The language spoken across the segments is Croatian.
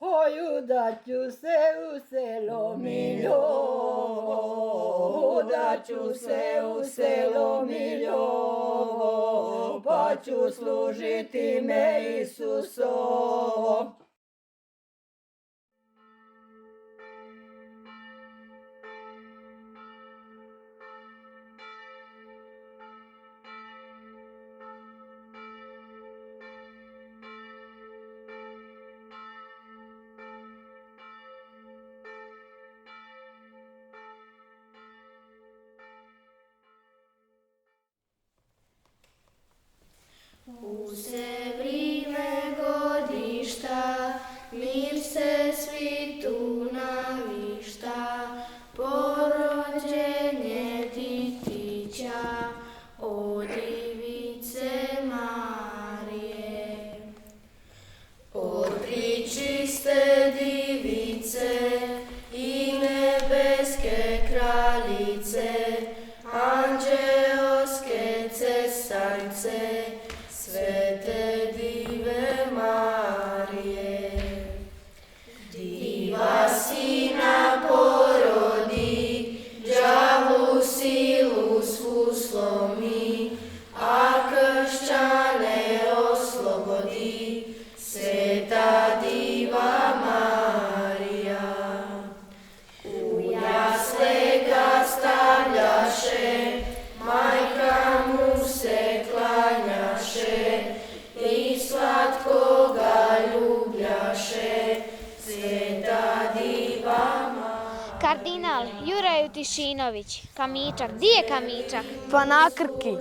Oj, udaću se u selo Miljovo, udaću se u selo Miljovo, pa ću služiti me Isusovo. U se vrime godišta, mir se svi tu navišta, porođenje ditića, o divice Marije. Od pričiste divice i nebeske kraljice, anđeoske cesarice, Svete Dive Marije. Diva sina porodi, đavlu silu svu slomi, a kršćane oslobodi, Sveta Diva Marija. U jasle ga stavljaše, majka mu se klanjaše i slatko ga ljubljaše, Sveta Diva Marija. Kardinal Juraj Utišinović, Kamičak. Di je Kamičak? Pa na Krki.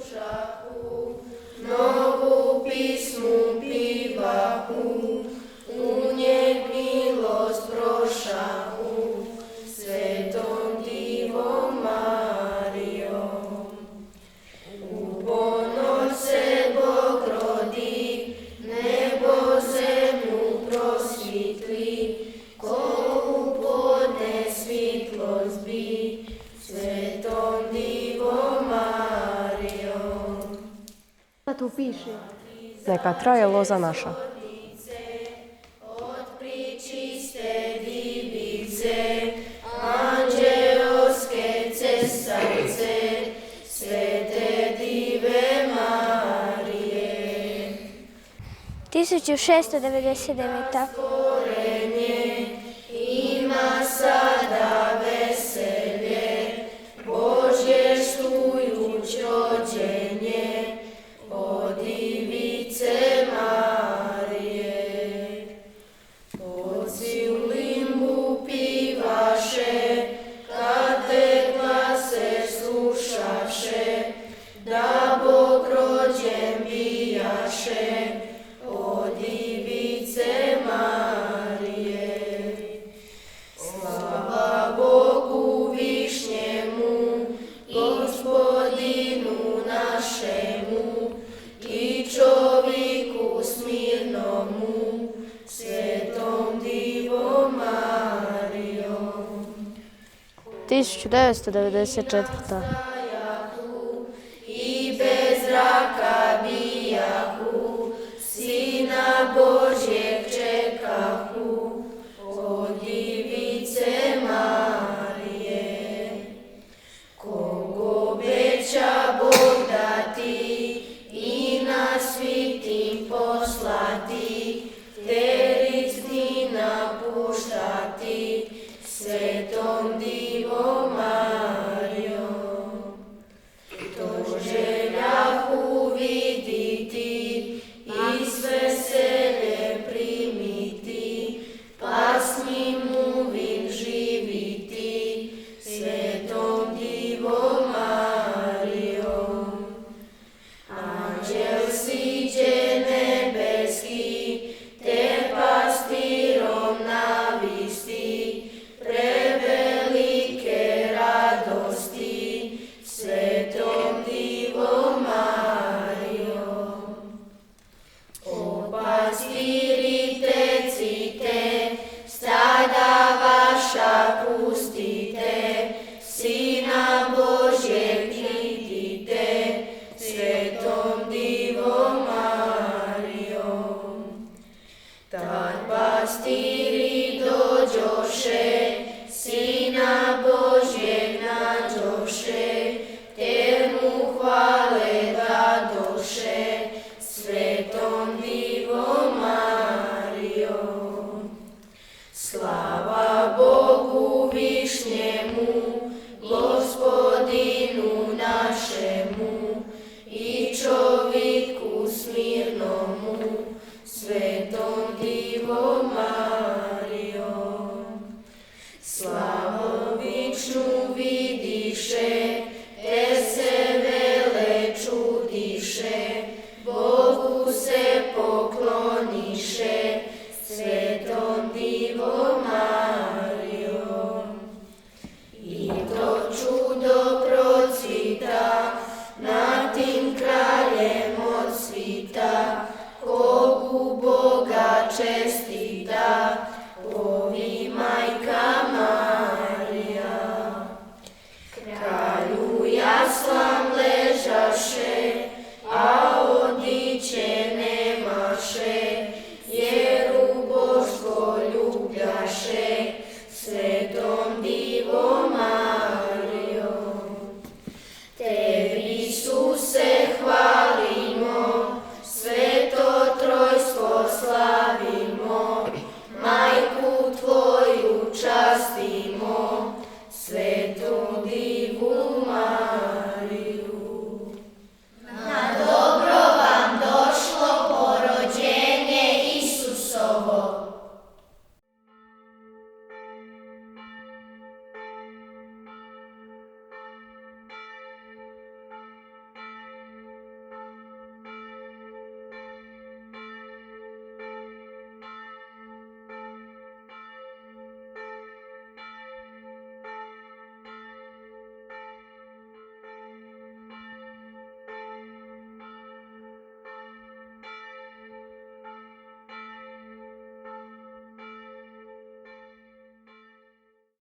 Novu pismu pivahu, u njeg milost prošahu, Svetom Divom Marijom. U ponoć se Bog rodi, nebo zemlju prosvitli, ko u podne svitlost bi, Svetom Divom Marijom. Tu piše. Neka traje loza naša. Od pričiste divice, anđeoske cesarice, Svete Dive Marije. 1699. Stvorenje ima sada veselje, Božje štujuć rođenje, o divice Marije. Oci u limbu pivaše, kad te glase slušaše, da Bog rođen bijaše, o divice Marije. Slava Bogu višnjemu, Gospodinu našemu, i čoviku smirnomu, Svetom Divom Marijom. 1994. I bez zraka bijahu, Sina Božjeg čekahu, o divice Marije. Kog obeća Bog dati i na svitim poslati, teric dni napuštati, Svetom Divom Marijom. To željahu viditi i s veseljem primiti, pa s njim uvijek živiti, Svetom Divom Marijom. Anđel siđe nebeski, te pastirom navisti, prevelike radosti, Svetom Divom Marijom. O pastiri tecite, stada vaša pustite, Sina Božjeg vidite, Svetom Divom Marijom. Tad pastiri nađoše, Sina Božjeg nađoše, te mu hvale dadoše, Svetom Divom Marijom. Slava Bogu višnjemu, Gospodinu našemu, i čovjeku smirnomu, Svetom Divom Marijom. Slavovičnu vidiše, te se vele čudiše, Bogu se pokloniše, Svetom Divom